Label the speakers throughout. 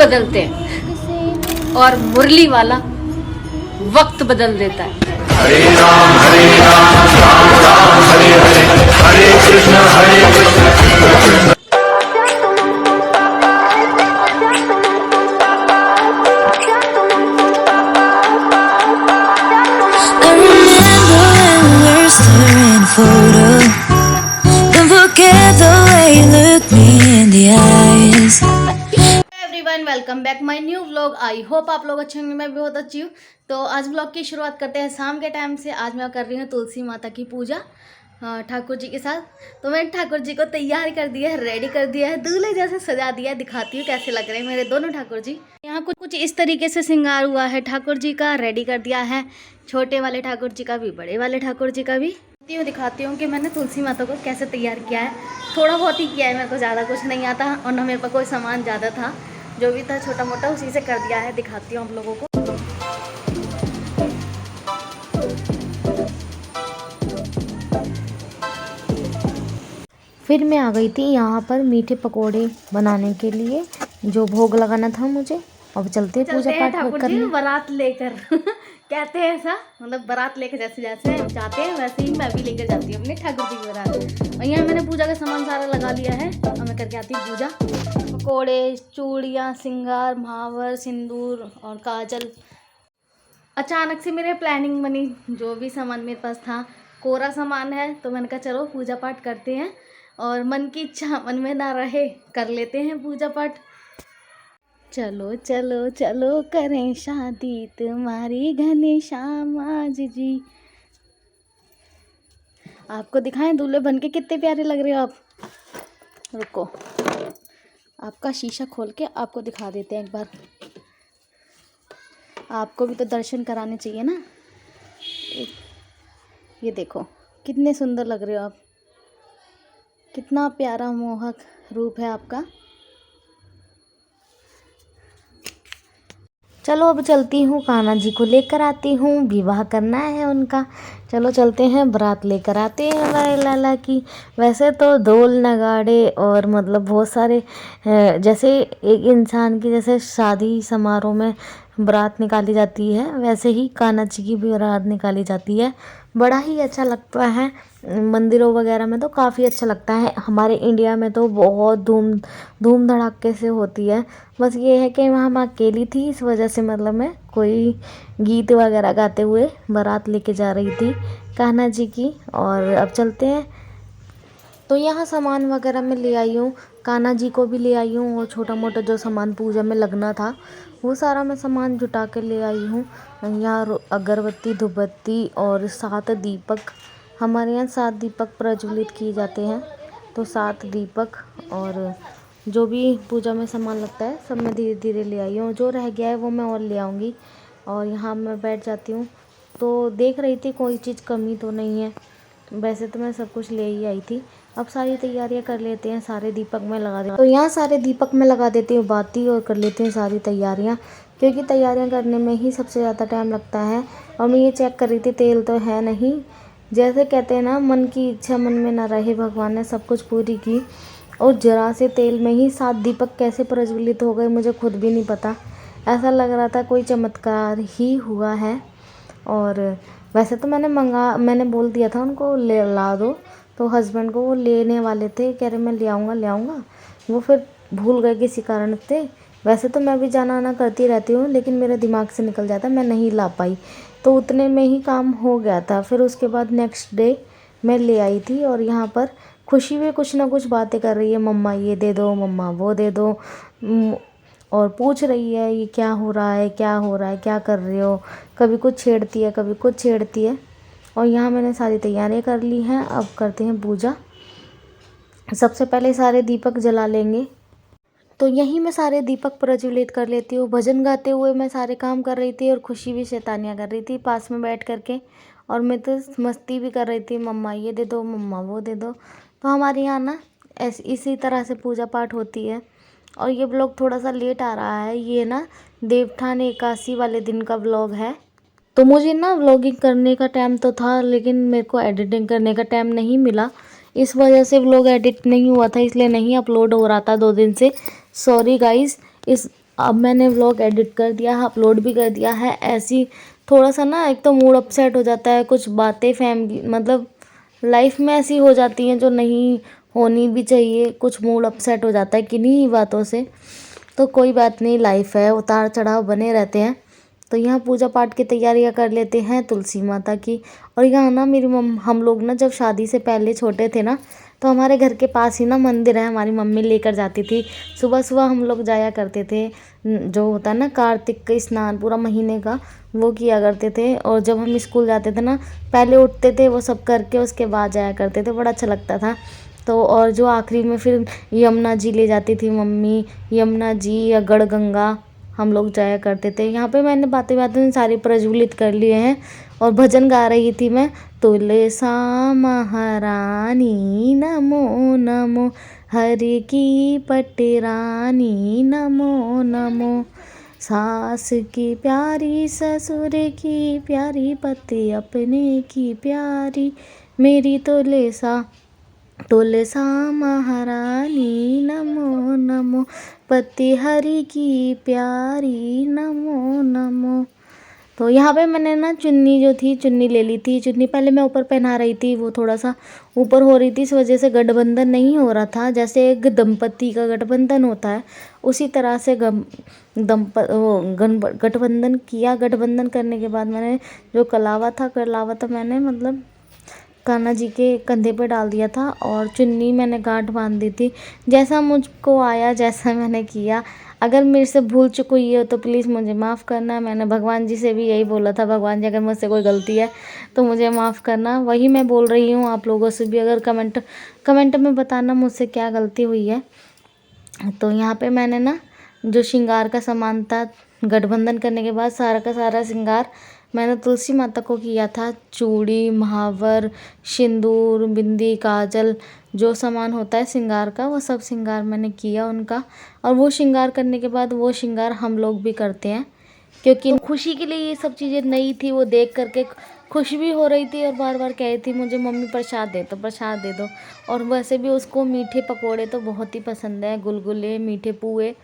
Speaker 1: बदलते हैं और मुरली वाला वक्त बदल देता है।
Speaker 2: Hare Ram Ram Ram Hare Hare, Hare Krishna Krishna.
Speaker 1: Everyone welcome back my new vlog. I hope आप लोग अच्छे होंगे, मैं भी बहुत अच्छी हूँ। तो आज व्लॉग की शुरुआत करते हैं शाम के टाइम से। आज मैं कर रही हूँ तुलसी माता की पूजा ठाकुर जी के साथ। तो मैंने ठाकुर जी को तैयार कर दिया है, रेडी कर दिया है, दूल्हे जैसे सजा दिया है। दिखाती हूँ कैसे लग रहे हैं मेरे दोनों ठाकुर जी। यहाँ कुछ इस तरीके से श्रृंगार हुआ है ठाकुर जी का, रेडी कर दिया है छोटे वाले ठाकुर जी का भी, बड़े वाले ठाकुर जी का भी। दिखाती हूँ कि मैंने तुलसी माता को कैसे तैयार किया है। थोड़ा बहुत ही किया है, मेरे को ज़्यादा कुछ नहीं आता और ना मेरे पास कोई सामान ज़्यादा था, जो भी था छोटा मोटा उसी से कर दिया है। दिखाती हूँ आप लोगों को। फिर मैं आ गई थी यहाँ पर मीठे पकोड़े बनाने के लिए, जो भोग लगाना था मुझे। अब चलते पूजा पाठ करने बारात लेकर कहते हैं ऐसा, मतलब बारात लेकर जैसे जैसे जाते हैं वैसे ही मैं भी लेकर जाती हूँ अपने ठाकुर जी की बारात। और यहाँ मैंने पूजा का सामान सारा लगा लिया है और मैं करके आती हूँ पूजा। पकोड़े, चूड़ियाँ, श्रृंगार, महावर, सिंदूर और काजल। अचानक से मेरे प्लानिंग बनी, जो भी सामान मेरे पास था कोरा सामान है, तो मैंने कहा चलो पूजा पाठ करते हैं। और मन की इच्छा मन में ना रहे, कर लेते हैं पूजा पाठ। चलो चलो चलो करें शादी तुम्हारी घनी श्याम आज जी। आपको दिखाएं दूल्हे बन के कितने प्यारे लग रहे हो आप। रुको, आपका शीशा खोल के आपको दिखा देते हैं एक बार। आपको भी तो दर्शन कराने चाहिए ना। ये देखो कितने सुंदर लग रहे हो आप, कितना प्यारा मोहक रूप है आपका। चलो अब चलती हूँ, कान्हा जी को लेकर आती हूँ, विवाह करना है उनका। चलो चलते हैं, बारात लेकर आते हैं हमारे लाला की। वैसे तो ढोल नगाड़े और मतलब बहुत सारे, जैसे एक इंसान की जैसे शादी समारोह में बारात निकाली जाती है, वैसे ही कान्हा जी की भी बारात निकाली जाती है। बड़ा ही अच्छा लगता है। मंदिरों वगैरह में तो काफ़ी अच्छा लगता है। हमारे इंडिया में तो बहुत धूम धड़ाके से होती है। बस ये है कि वहाँ मैं अकेली थी, इस वजह से मतलब मैं कोई गीत वगैरह गाते हुए बारात लेके जा रही थी कान्हा जी की। और अब चलते हैं। तो यहाँ सामान वगैरह मैं ले आई हूँ, कान्हा जी को भी ले आई हूँ और छोटा मोटा जो सामान पूजा में लगना था वो सारा मैं सामान जुटा के ले आई हूँ। यहाँ अगरबत्ती, धूपबत्ती और 7 दीपक। हमारे यहाँ 7 दीपक प्रज्वलित किए जाते हैं, तो 7 दीपक और जो भी पूजा में सामान लगता है सब मैं धीरे धीरे ले आई हूँ। जो रह गया है वो मैं और ले आऊँगी। और यहाँ मैं बैठ जाती हूँ, तो देख रही थी कोई चीज़ कमी तो नहीं है। वैसे तो मैं सब कुछ ले ही आई थी। अब सारी तैयारियां कर लेते हैं, सारे दीपक में लगा देते। तो यहाँ सारे दीपक में लगा देती हूँ बाती और कर लेते हैं सारी तैयारियां, क्योंकि तैयारियां करने में ही सबसे ज़्यादा टाइम लगता है। और मैं ये चेक कर रही थी तेल तो है नहीं। जैसे कहते हैं ना, मन की इच्छा मन में ना रहे, भगवान ने सब कुछ पूरी की। और जरा से तेल में ही 7 दीपक कैसे प्रज्वलित हो गए मुझे खुद भी नहीं पता। ऐसा लग रहा था कोई चमत्कार ही हुआ है। और वैसे तो मैंने बोल दिया था उनको ले ला दो, तो हस्बैंड को वो लेने वाले थे, कह रहे मैं ले आऊँगा। वो फिर भूल गए किसी कारण से। वैसे तो मैं भी जाना आना करती रहती हूँ, लेकिन मेरे दिमाग से निकल जाता, मैं नहीं ला पाई। तो उतने में ही काम हो गया था। फिर उसके बाद नेक्स्ट डे मैं ले आई थी। और यहाँ पर खुशी भी कुछ ना कुछ बातें कर रही है, मम्मा ये दे दो, मम्मा वो दे दो। और पूछ रही है ये क्या हो रहा है, क्या हो रहा है, क्या कर रहे हो। कभी कुछ छेड़ती है, कभी कुछ छेड़ती है। और यहाँ मैंने सारी तैयारियां कर ली हैं। अब करते हैं पूजा। सबसे पहले सारे दीपक जला लेंगे। तो यहीं मैं सारे दीपक प्रज्वलित कर लेती हूँ। भजन गाते हुए मैं सारे काम कर रही थी और खुशी भी शैतानियाँ कर रही थी पास में बैठ करके। और मैं तो मस्ती भी कर रही थी, मम्मा ये दे दो, मम्मा वो दे दो। तो हमारे यहाँ ना इसी तरह से पूजा पाठ होती है। और ये ब्लॉग थोड़ा सा लेट आ रहा है, ये ना देवठान एकादशी वाले दिन का ब्लॉग है। तो मुझे ना व्लॉगिंग करने का टाइम तो था, लेकिन मेरे को एडिटिंग करने का टाइम नहीं मिला। इस वजह से व्लॉग एडिट नहीं हुआ था, इसलिए नहीं अपलोड हो रहा था 2 दिन से। Sorry guys. अब मैंने व्लॉग एडिट कर दिया है, अपलोड भी कर दिया है। ऐसी थोड़ा सा ना, एक तो मूड अपसेट हो जाता है, कुछ बातें फैमिली मतलब लाइफ में ऐसी हो जाती हैं जो नहीं होनी भी चाहिए, कुछ मूड अपसेट हो जाता है किन्हीं बातों से। तो कोई बात नहीं, लाइफ है, उतार चढ़ाव बने रहते हैं। तो यहाँ पूजा पाठ की तैयारियाँ कर लेते हैं तुलसी माता की। और यहाँ ना मेरी हम लोग ना जब शादी से पहले छोटे थे ना, तो हमारे घर के पास ही ना मंदिर है, हमारी मम्मी लेकर जाती थी। सुबह सुबह हम लोग जाया करते थे। जो होता है ना कार्तिक का स्नान पूरा महीने का, वो किया करते थे। और जब हम स्कूल जाते थे ना, पहले उठते थे वो सब करके, उसके बाद जाया करते थे, बड़ा अच्छा लगता था। तो और जो आखिरी में फिर यमुना जी ले जाती थी मम्मी, यमुना जी या गढ़गंगा हम लोग जाया करते थे। यहाँ पे मैंने बातें बातें में सारी प्रज्वलित कर लिए हैं और भजन गा रही थी मैं। तुलसा महारानी नमो नमो, हरि की पटरानी नमो नमो, सास की प्यारी ससुर की प्यारी, पति अपने की प्यारी, मेरी तुलसा महारानी नमो नमो, पति हरि की प्यारी नमो नमो। तो यहाँ पे मैंने ना चुन्नी जो थी, चुन्नी ले ली थी। चुन्नी पहले मैं ऊपर पहना रही थी, वो थोड़ा सा ऊपर हो रही थी, इस वजह से गठबंधन नहीं हो रहा था। जैसे एक दंपति का गठबंधन होता है, उसी तरह से गठबंधन किया। गठबंधन करने के बाद मैंने जो कलावा था मैंने मतलब कान्हा जी के कंधे पे डाल दिया था और चुन्नी मैंने गांठ बांध दी थी। जैसा मुझको आया, जैसा मैंने किया। अगर मेरे से भूल चुक हुई हो तो प्लीज़ मुझे माफ़ करना। मैंने भगवान जी से भी यही बोला था, भगवान जी अगर मुझसे कोई गलती है तो मुझे माफ़ करना। वही मैं बोल रही हूँ आप लोगों से भी, अगर कमेंट में बताना मुझसे क्या गलती हुई है। तो यहाँ पे मैंने ना जो श्रृंगार का सामान था, गठबंधन करने के बाद सारा का सारा श्रृंगार मैंने तुलसी माता को किया था। चूड़ी, महावर, सिंदूर, बिंदी, काजल, जो सामान होता है श्रृंगार का, वो सब श्रृंगार मैंने किया उनका। और वो श्रृंगार करने के बाद वो श्रृंगार हम लोग भी करते हैं, क्योंकि खुशी के लिए ये सब चीज़ें नई थी। वो देख करके खुश भी हो रही थी और बार बार कह रही थी मुझे मम्मी प्रसाद दे दो, प्रसाद दे दो। और वैसे भी उसको मीठे पकोड़े तो बहुत ही पसंद है, गुलगुले, मीठे पुए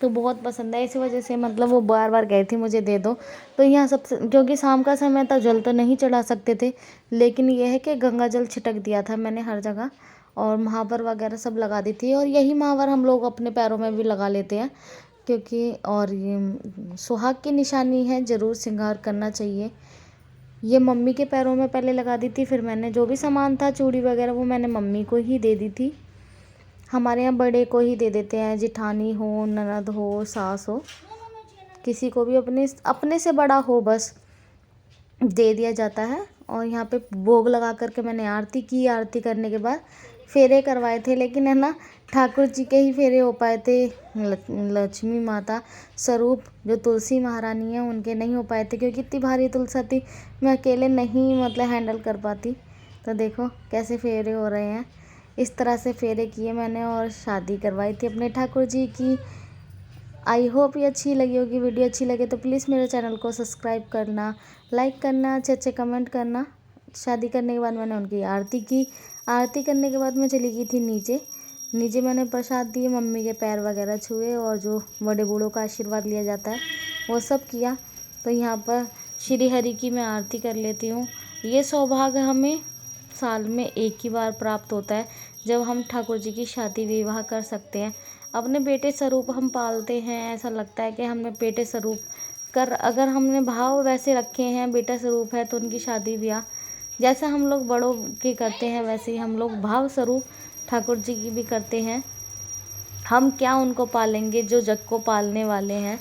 Speaker 1: तो बहुत पसंद है। इसी वजह से मतलब वो बार बार कही थी मुझे दे दो। तो यहाँ सब, क्योंकि शाम का समय था, जल तो नहीं चढ़ा सकते थे, लेकिन यह है कि गंगा जल छिटक दिया था मैंने हर जगह और महावर वगैरह सब लगा दी थी। और यही महावर हम लोग अपने पैरों में भी लगा लेते हैं, क्योंकि और ये सुहाग की निशानी है, ज़रूर श्रृंगार करना चाहिए। ये मम्मी के पैरों में पहले लगा दी थी, फिर मैंने जो भी सामान था चूड़ी वगैरह वो मैंने मम्मी को ही दे दी थी। हमारे यहाँ बड़े को ही दे देते हैं, जिठानी हो, ननद हो, सास हो, किसी को भी अपने से बड़ा हो बस दे दिया जाता है। और यहाँ पे भोग लगा करके मैंने आरती की। आरती करने के बाद फेरे करवाए थे, लेकिन है ना ठाकुर जी के ही फेरे हो पाए थे। लक्ष्मी माता स्वरूप जो तुलसी महारानी है उनके नहीं हो पाए थे, क्योंकि इतनी भारी तुलसी थी, मैं अकेले नहीं मतलब हैंडल कर पाती। तो देखो कैसे फेरे हो रहे हैं, इस तरह से फेरे किए मैंने और शादी करवाई थी अपने ठाकुर जी की। आई होप ये अच्छी लगी होगी। वीडियो अच्छी लगे तो प्लीज़ मेरे चैनल को सब्सक्राइब करना, लाइक करना, अच्छे अच्छे कमेंट करना। शादी करने के बाद मैंने उनकी आरती की। आरती करने के बाद मैं चली गई थी नीचे मैंने प्रसाद दिए, मम्मी के पैर वगैरह छुए और जो बड़े बूढ़ों का आशीर्वाद लिया जाता है वो सब किया। तो यहाँ पर श्री हरि की मैं आरती कर लेती हूँ। ये सौभाग्य हमें साल में एक ही बार प्राप्त होता है, जब हम ठाकुर जी की शादी विवाह कर सकते हैं। अपने बेटे स्वरूप हम पालते हैं, ऐसा लगता है कि हमने बेटे स्वरूप अगर हमने भाव वैसे रखे हैं, बेटा स्वरूप है तो उनकी शादी ब्याह जैसा हम लोग बड़ों की करते हैं, वैसे ही हम लोग भाव स्वरूप ठाकुर जी की भी करते हैं। हम क्या उनको पालेंगे जो जग को पालने वाले हैं,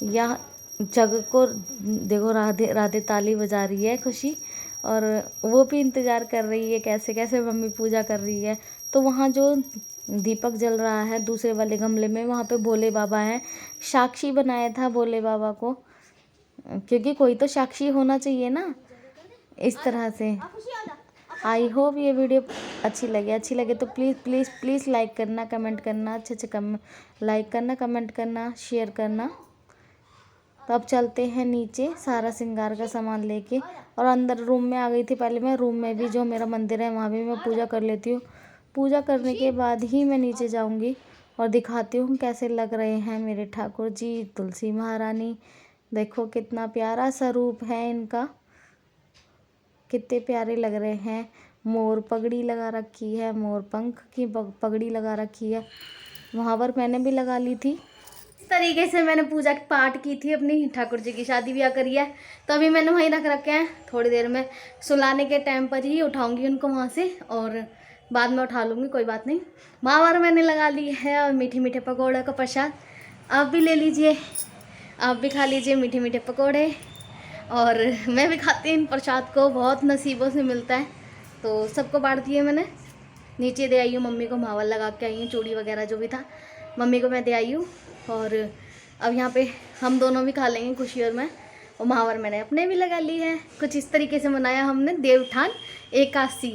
Speaker 1: या जग को देखो राधे राधे ताली बजा रही है खुशी, और वो भी इंतज़ार कर रही है कैसे कैसे मम्मी पूजा कर रही है। तो वहाँ जो दीपक जल रहा है दूसरे वाले गमले में, वहाँ पे भोले बाबा हैं। साक्षी बनाया था भोले बाबा को, क्योंकि कोई तो साक्षी होना चाहिए ना, इस तरह से। आई होप ये वीडियो अच्छी लगे तो प्लीज़ लाइक करना, कमेंट करना, अच्छे लाइक करना, कमेंट करना, शेयर करना। तो अब चलते हैं नीचे सारा श्रृंगार का सामान लेके, और अंदर रूम में आ गई थी। पहले मैं रूम में भी जो मेरा मंदिर है वहाँ भी मैं पूजा कर लेती हूँ। पूजा करने के बाद ही मैं नीचे जाऊँगी, और दिखाती हूँ कैसे लग रहे हैं मेरे ठाकुर जी, तुलसी महारानी। देखो कितना प्यारा सा रूप है इनका, कितने प्यारे लग रहे हैं। मोर पगड़ी लगा रखी है, मोर पंख की पगड़ी लगा रखी है, वहाँ पर मैंने भी लगा ली थी। इस तरीके से मैंने पूजा पाठ की थी अपनी। ठाकुर जी की शादी ब्याह करी है तो अभी मैंने वहीं रख रखे हैं। थोड़ी देर में सुलाने के टाइम पर ही उठाऊंगी उनको वहाँ से, और बाद में उठा लूँगी, कोई बात नहीं। मावर मैंने लगा ली है और मीठे मीठे पकौड़े का प्रसाद आप भी ले लीजिए, आप भी खा लीजिए मीठे मीठे पकौड़े। और मैं भी खाती हूँ इन प्रसाद को, बहुत नसीबों से मिलता है, तो सबको बांट दिए मैंने। नीचे दे आई हूँ मम्मी को, मावल लगा के आई हूँ, चूड़ी वगैरह जो भी था मम्मी को मैं दे आई हूँ। और अब यहाँ पे हम दोनों भी खा लेंगे, खुशी और मैं। और महावर मैंने अपने भी लगा ली है। कुछ इस तरीके से मनाया हमने देवउठान एकादशी।